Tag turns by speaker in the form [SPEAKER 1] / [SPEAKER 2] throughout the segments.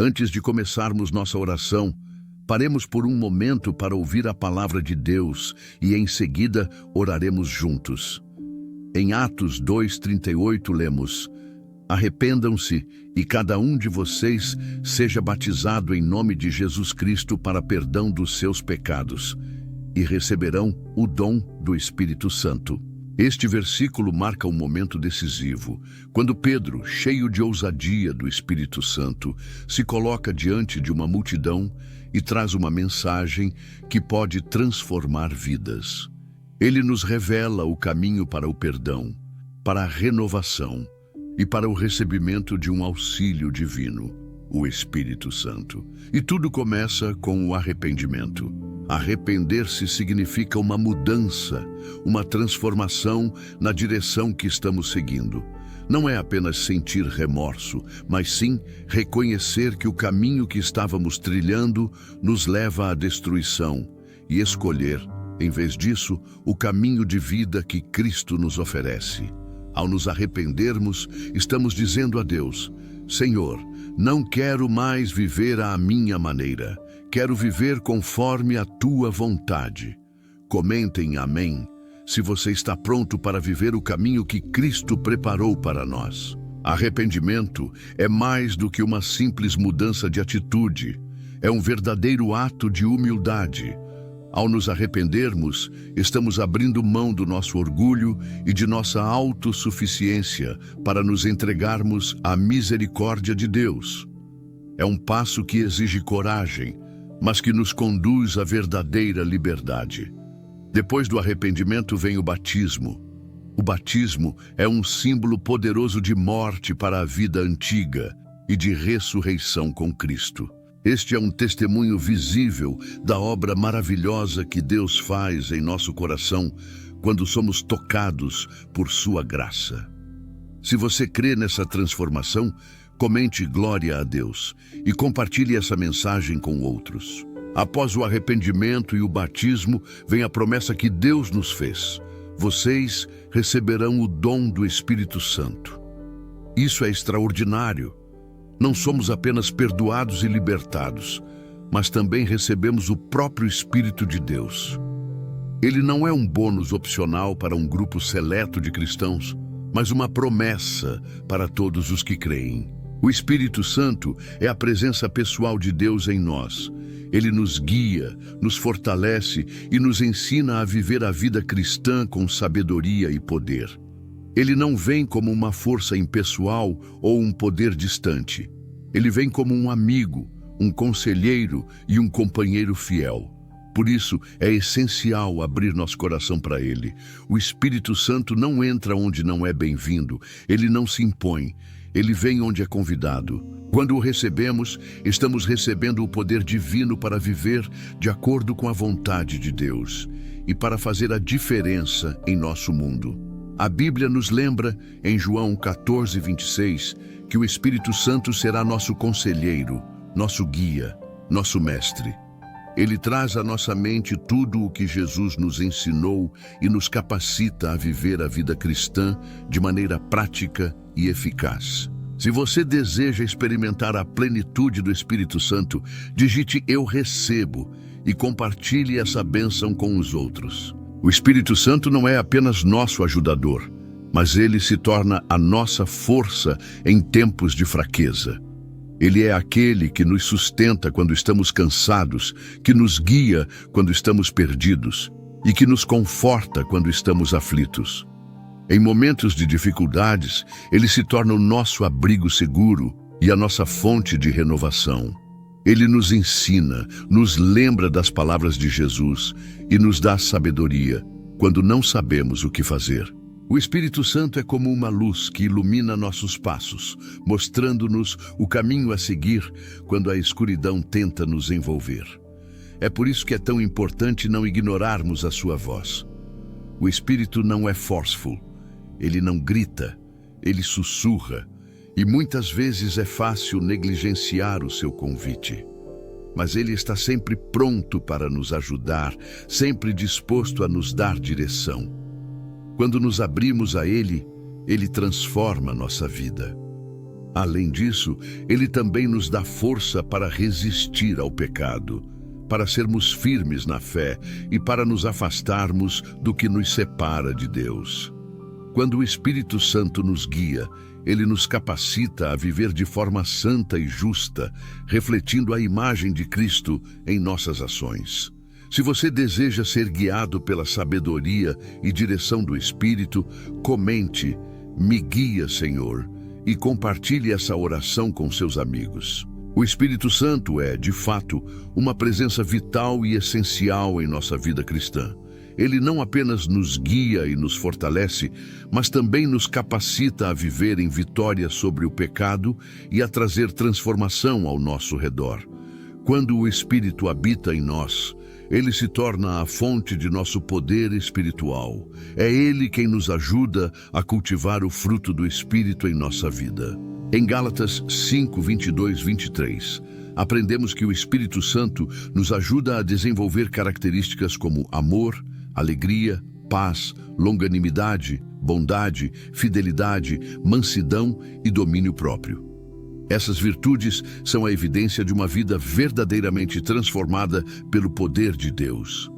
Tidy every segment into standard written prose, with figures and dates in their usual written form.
[SPEAKER 1] Antes de começarmos nossa oração, paremos por um momento para ouvir a palavra de Deus e em seguida oraremos juntos. Em Atos 2:38 lemos: Arrependam-se e cada um de vocês seja batizado em nome de Jesus Cristo para perdão dos seus pecados, e receberão o dom do Espírito Santo. Este versículo marca um momento decisivo, quando Pedro, cheio de ousadia do Espírito Santo, se coloca diante de uma multidão e traz uma mensagem que pode transformar vidas. Ele nos revela o caminho para o perdão, para a renovação e para o recebimento de um auxílio divino, o Espírito Santo. E tudo começa com o arrependimento. Arrepender-se significa uma mudança, uma transformação na direção que estamos seguindo. Não é apenas sentir remorso, mas sim reconhecer que o caminho que estávamos trilhando nos leva à destruição e escolher, em vez disso, o caminho de vida que Cristo nos oferece. Ao nos arrependermos, estamos dizendo a Deus: Senhor, não quero mais viver à minha maneira. Quero viver conforme a tua vontade. Comentem amém se você está pronto para viver o caminho que Cristo preparou para nós. Arrependimento é mais do que uma simples mudança de atitude. É um verdadeiro ato de humildade. Ao nos arrependermos, estamos abrindo mão do nosso orgulho e de nossa autossuficiência para nos entregarmos à misericórdia de Deus. É um passo que exige coragem, mas que nos conduz à verdadeira liberdade. Depois do arrependimento vem o batismo. O batismo é um símbolo poderoso de morte para a vida antiga e de ressurreição com Cristo. Este é um testemunho visível da obra maravilhosa que Deus faz em nosso coração quando somos tocados por sua graça. Se você crê nessa transformação, comente glória a Deus e compartilhe essa mensagem com outros. Após o arrependimento e o batismo, vem a promessa que Deus nos fez: vocês receberão o dom do Espírito Santo. Isso é extraordinário. Não somos apenas perdoados e libertados, mas também recebemos o próprio Espírito de Deus. Ele não é um bônus opcional para um grupo seleto de cristãos, mas uma promessa para todos os que creem. O Espírito Santo é a presença pessoal de Deus em nós. Ele nos guia, nos fortalece e nos ensina a viver a vida cristã com sabedoria e poder. Ele não vem como uma força impessoal ou um poder distante. Ele vem como um amigo, um conselheiro e um companheiro fiel. Por isso, é essencial abrir nosso coração para Ele. O Espírito Santo não entra onde não é bem-vindo. Ele não se impõe. Ele vem onde é convidado. Quando o recebemos, estamos recebendo o poder divino para viver de acordo com a vontade de Deus e para fazer a diferença em nosso mundo. A Bíblia nos lembra, em João 14:26, que o Espírito Santo será nosso conselheiro, nosso guia, nosso mestre. Ele traz à nossa mente tudo o que Jesus nos ensinou e nos capacita a viver a vida cristã de maneira prática e eficaz. Se você deseja experimentar a plenitude do Espírito Santo, digite "Eu recebo" e compartilhe essa bênção com os outros. O Espírito Santo não é apenas nosso ajudador, mas ele se torna a nossa força em tempos de fraqueza. Ele é aquele que nos sustenta quando estamos cansados, que nos guia quando estamos perdidos e que nos conforta quando estamos aflitos. Em momentos de dificuldades, ele se torna o nosso abrigo seguro e a nossa fonte de renovação. Ele nos ensina, nos lembra das palavras de Jesus e nos dá sabedoria quando não sabemos o que fazer. O Espírito Santo é como uma luz que ilumina nossos passos, mostrando-nos o caminho a seguir quando a escuridão tenta nos envolver. É por isso que é tão importante não ignorarmos a sua voz. O Espírito não é forceful, ele não grita, ele sussurra, e muitas vezes é fácil negligenciar o seu convite. Mas ele está sempre pronto para nos ajudar, sempre disposto a nos dar direção. Quando nos abrimos a ele, ele transforma nossa vida. Além disso, ele também nos dá força para resistir ao pecado, para sermos firmes na fé e para nos afastarmos do que nos separa de Deus. Quando o Espírito Santo nos guia, ele nos capacita a viver de forma santa e justa, refletindo a imagem de Cristo em nossas ações. Se você deseja ser guiado pela sabedoria e direção do Espírito, comente: "Me guia, Senhor", e compartilhe essa oração com seus amigos. O Espírito Santo é, de fato, uma presença vital e essencial em nossa vida cristã. Ele não apenas nos guia e nos fortalece, mas também nos capacita a viver em vitória sobre o pecado e a trazer transformação ao nosso redor. Quando o Espírito habita em nós, ele se torna a fonte de nosso poder espiritual. É ele quem nos ajuda a cultivar o fruto do Espírito em nossa vida. Em Gálatas 5, 22, 23, aprendemos que o Espírito Santo nos ajuda a desenvolver características como amor, alegria, paz, longanimidade, bondade, fidelidade, mansidão e domínio próprio. Essas virtudes são a evidência de uma vida verdadeiramente transformada pelo poder de Deus.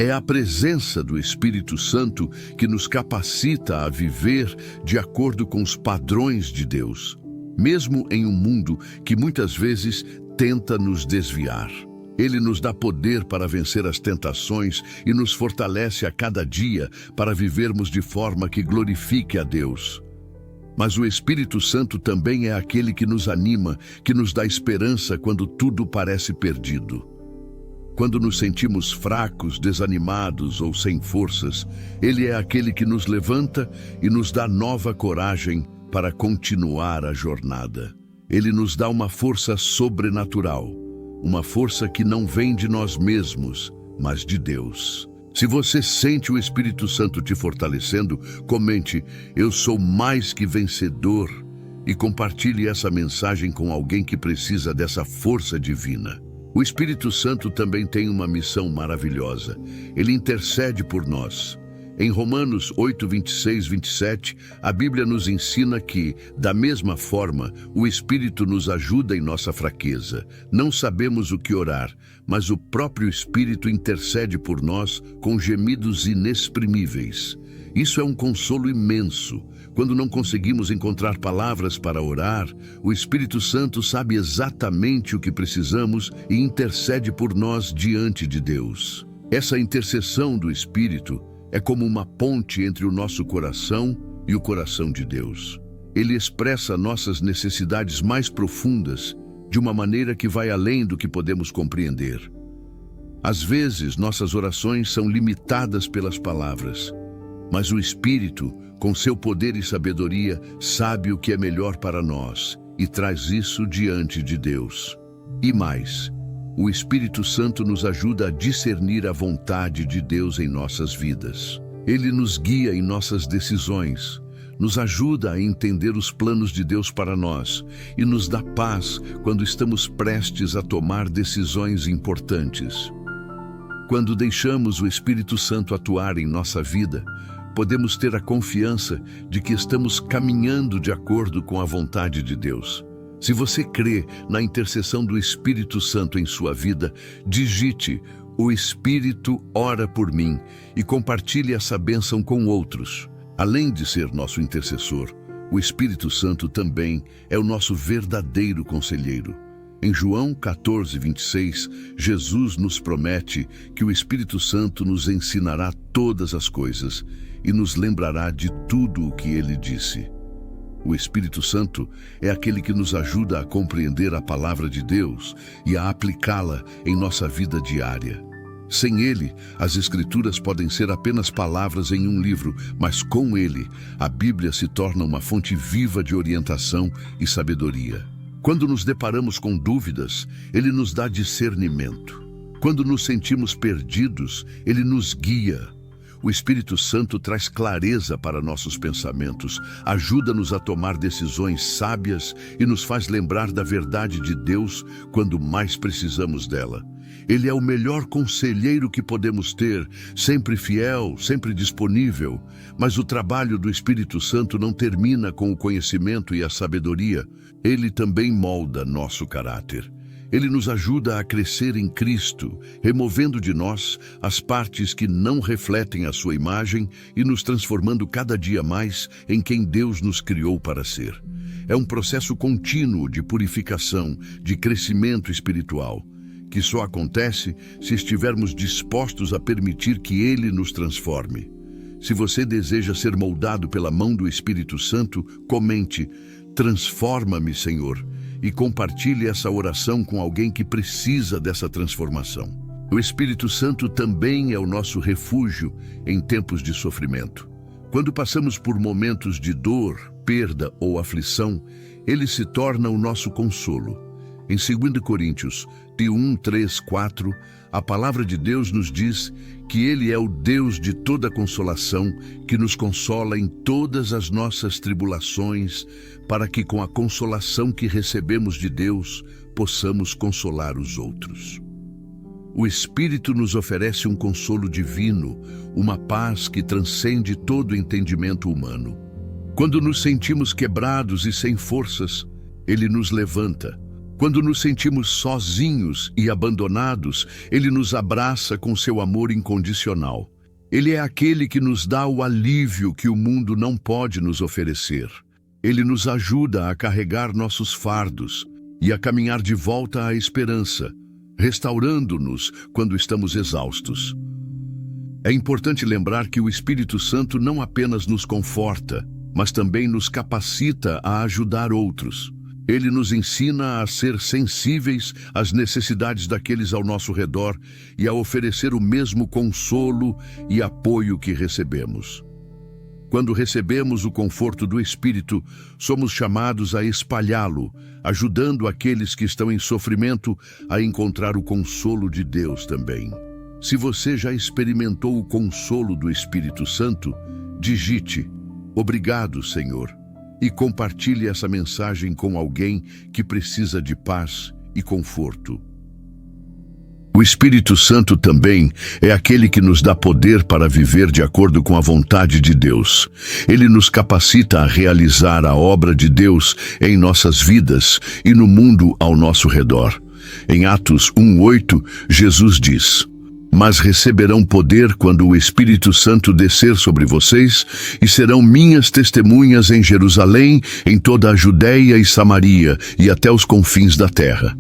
[SPEAKER 1] É a presença do Espírito Santo que nos capacita a viver de acordo com os padrões de Deus, mesmo em um mundo que muitas vezes tenta nos desviar. Ele nos dá poder para vencer as tentações e nos fortalece a cada dia para vivermos de forma que glorifique a Deus. Mas o Espírito Santo também é aquele que nos anima, que nos dá esperança quando tudo parece perdido. Quando nos sentimos fracos, desanimados ou sem forças, ele é aquele que nos levanta e nos dá nova coragem para continuar a jornada. Ele nos dá uma força sobrenatural, uma força que não vem de nós mesmos, mas de Deus. Se você sente o Espírito Santo te fortalecendo, comente: "Eu sou mais que vencedor", e compartilhe essa mensagem com alguém que precisa dessa força divina. O Espírito Santo também tem uma missão maravilhosa. Ele intercede por nós. Em Romanos 8, 26, 27, a Bíblia nos ensina que, da mesma forma, o Espírito nos ajuda em nossa fraqueza. Não sabemos o que orar, mas o próprio Espírito intercede por nós com gemidos inexprimíveis. Isso é um consolo imenso. Quando não conseguimos encontrar palavras para orar, o Espírito Santo sabe exatamente o que precisamos e intercede por nós diante de Deus. Essa intercessão do Espírito é como uma ponte entre o nosso coração e o coração de Deus. Ele expressa nossas necessidades mais profundas de uma maneira que vai além do que podemos compreender. Às vezes, nossas orações são limitadas pelas palavras, mas o Espírito, com seu poder e sabedoria, sabe o que é melhor para nós e traz isso diante de Deus. E mais, o Espírito Santo nos ajuda a discernir a vontade de Deus em nossas vidas. Ele nos guia em nossas decisões, nos ajuda a entender os planos de Deus para nós e nos dá paz quando estamos prestes a tomar decisões importantes. Quando deixamos o Espírito Santo atuar em nossa vida, podemos ter a confiança de que estamos caminhando de acordo com a vontade de Deus. Se você crê na intercessão do Espírito Santo em sua vida, digite: "O Espírito ora por mim", e compartilhe essa bênção com outros. Além de ser nosso intercessor, o Espírito Santo também é o nosso verdadeiro conselheiro. Em João 14, 26, Jesus nos promete que o Espírito Santo nos ensinará todas as coisas e nos lembrará de tudo o que ele disse. O Espírito Santo é aquele que nos ajuda a compreender a palavra de Deus e a aplicá-la em nossa vida diária. Sem ele, as Escrituras podem ser apenas palavras em um livro, mas com ele, a Bíblia se torna uma fonte viva de orientação e sabedoria. Quando nos deparamos com dúvidas, ele nos dá discernimento. Quando nos sentimos perdidos, ele nos guia. O Espírito Santo traz clareza para nossos pensamentos, ajuda-nos a tomar decisões sábias e nos faz lembrar da verdade de Deus quando mais precisamos dela. Ele é o melhor conselheiro que podemos ter, sempre fiel, sempre disponível. Mas o trabalho do Espírito Santo não termina com o conhecimento e a sabedoria. Ele também molda nosso caráter. Ele nos ajuda a crescer em Cristo, removendo de nós as partes que não refletem a sua imagem e nos transformando cada dia mais em quem Deus nos criou para ser. É um processo contínuo de purificação, de crescimento espiritual, que só acontece se estivermos dispostos a permitir que Ele nos transforme. Se você deseja ser moldado pela mão do Espírito Santo, comente: "Transforma-me, Senhor", e compartilhe essa oração com alguém que precisa dessa transformação. O Espírito Santo também é o nosso refúgio em tempos de sofrimento. Quando passamos por momentos de dor, perda ou aflição, ele se torna o nosso consolo. Em 2 Coríntios 1, 3, 4, a palavra de Deus nos diz que Ele é o Deus de toda consolação, que nos consola em todas as nossas tribulações, para que com a consolação que recebemos de Deus, possamos consolar os outros. O Espírito nos oferece um consolo divino, uma paz que transcende todo entendimento humano. Quando nos sentimos quebrados e sem forças, Ele nos levanta. Quando nos sentimos sozinhos e abandonados, Ele nos abraça com seu amor incondicional. Ele é aquele que nos dá o alívio que o mundo não pode nos oferecer. Ele nos ajuda a carregar nossos fardos e a caminhar de volta à esperança, restaurando-nos quando estamos exaustos. É importante lembrar que o Espírito Santo não apenas nos conforta, mas também nos capacita a ajudar outros. Ele nos ensina a ser sensíveis às necessidades daqueles ao nosso redor e a oferecer o mesmo consolo e apoio que recebemos. Quando recebemos o conforto do Espírito, somos chamados a espalhá-lo, ajudando aqueles que estão em sofrimento a encontrar o consolo de Deus também. Se você já experimentou o consolo do Espírito Santo, digite: "Obrigado, Senhor", e compartilhe essa mensagem com alguém que precisa de paz e conforto. O Espírito Santo também é aquele que nos dá poder para viver de acordo com a vontade de Deus. Ele nos capacita a realizar a obra de Deus em nossas vidas e no mundo ao nosso redor. Em Atos 1:8, Jesus diz: "Mas receberão poder quando o Espírito Santo descer sobre vocês, e serão minhas testemunhas em Jerusalém, em toda a Judéia e Samaria, e até os confins da terra."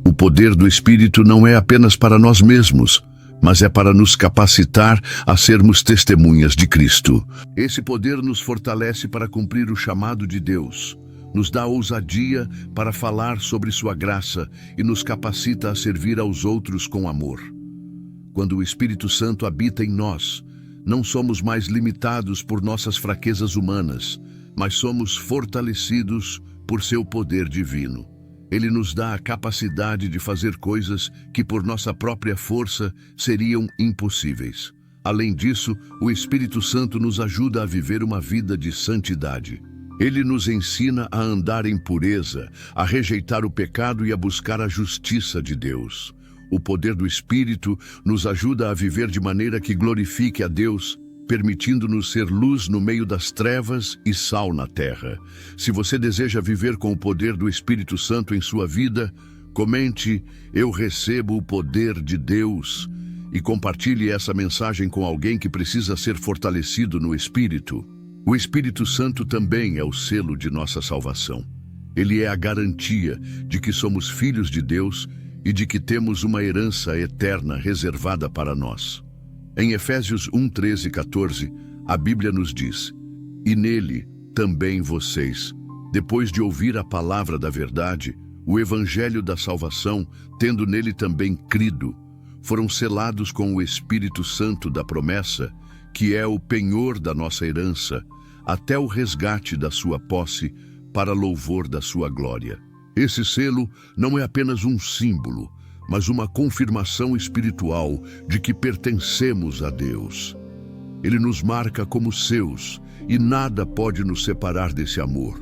[SPEAKER 1] O poder do Espírito não é apenas para nós mesmos, mas é para nos capacitar a sermos testemunhas de Cristo. Esse poder nos fortalece para cumprir o chamado de Deus, nos dá ousadia para falar sobre sua graça e nos capacita a servir aos outros com amor. Quando o Espírito Santo habita em nós, não somos mais limitados por nossas fraquezas humanas, mas somos fortalecidos por seu poder divino. Ele nos dá a capacidade de fazer coisas que por nossa própria força seriam impossíveis. Além disso, o Espírito Santo nos ajuda a viver uma vida de santidade. Ele nos ensina a andar em pureza, a rejeitar o pecado e a buscar a justiça de Deus. O poder do Espírito nos ajuda a viver de maneira que glorifique a Deus, permitindo-nos ser luz no meio das trevas e sal na terra. Se você deseja viver com o poder do Espírito Santo em sua vida, comente: "Eu recebo o poder de Deus", e compartilhe essa mensagem com alguém que precisa ser fortalecido no Espírito. O Espírito Santo também é o selo de nossa salvação. Ele é a garantia de que somos filhos de Deus e de que temos uma herança eterna reservada para nós. Em Efésios 1, 13 e 14, a Bíblia nos diz: "E nele também vocês, depois de ouvir a palavra da verdade, o evangelho da salvação, tendo nele também crido, foram selados com o Espírito Santo da promessa, que é o penhor da nossa herança, até o resgate da sua posse, para louvor da sua glória." Esse selo não é apenas um símbolo, mas uma confirmação espiritual de que pertencemos a Deus. Ele nos marca como seus e nada pode nos separar desse amor.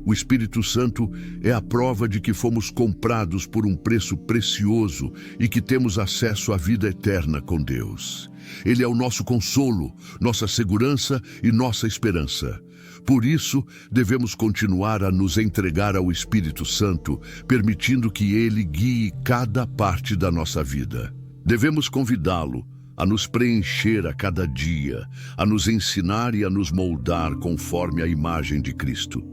[SPEAKER 1] O Espírito Santo é a prova de que fomos comprados por um preço precioso e que temos acesso à vida eterna com Deus. Ele é o nosso consolo, nossa segurança e nossa esperança. Por isso, devemos continuar a nos entregar ao Espírito Santo, permitindo que ele guie cada parte da nossa vida. Devemos convidá-lo a nos preencher a cada dia, a nos ensinar e a nos moldar conforme a imagem de Cristo.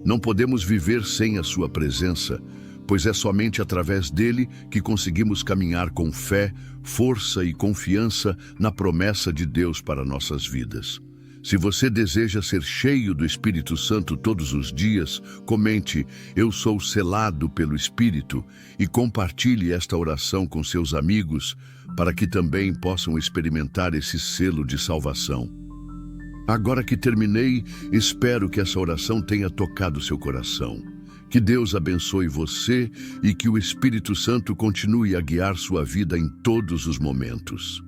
[SPEAKER 1] Não podemos viver sem a sua presença, pois é somente através dele que conseguimos caminhar com fé, força e confiança na promessa de Deus para nossas vidas. Se você deseja ser cheio do Espírito Santo todos os dias, comente "Eu sou selado pelo Espírito" e compartilhe esta oração com seus amigos para que também possam experimentar esse selo de salvação. Agora que terminei, espero que essa oração tenha tocado seu coração. Que Deus abençoe você e que o Espírito Santo continue a guiar sua vida em todos os momentos.